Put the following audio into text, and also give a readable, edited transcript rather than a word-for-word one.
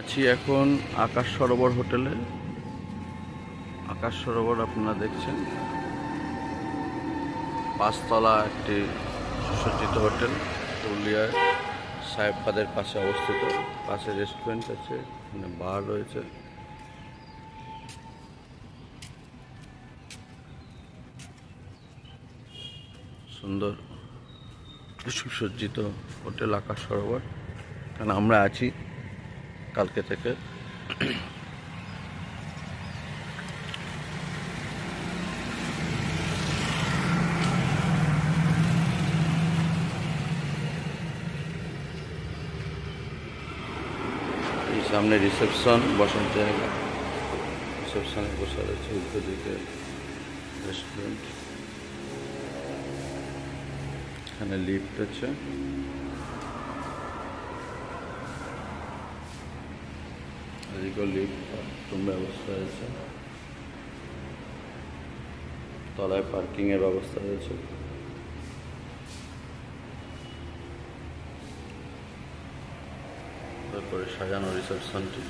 আছি এখন আকাশ সরোবর হোটেলে। আকাশ সরোবর আপনারা দেখছেন, পাঁচতলা একটি সুসজ্জিত হোটেল, পুরুলিয়ায় সাহেববাদের পাশে অবস্থিত। পাশে রেস্টুরেন্ট আছে, এখানে বার রয়েছে। সুন্দর সুসজ্জিত হোটেল আকাশ সরোবর, কারণ আমরা আছি কালকে থেকে। এই সামনে রিসেপশন, বসার জায়গা, রিসেপশনে বসার আছে। উল্টো দিকে রেস্টুরেন্ট, এখানে লিফট আছে। এদিকেও লিফট, বাথরুম ব্যবস্থা আছে, তলায় পার্কিং এর ব্যবস্থা রয়েছে। তারপরে সাজানো রিসেপশনটি।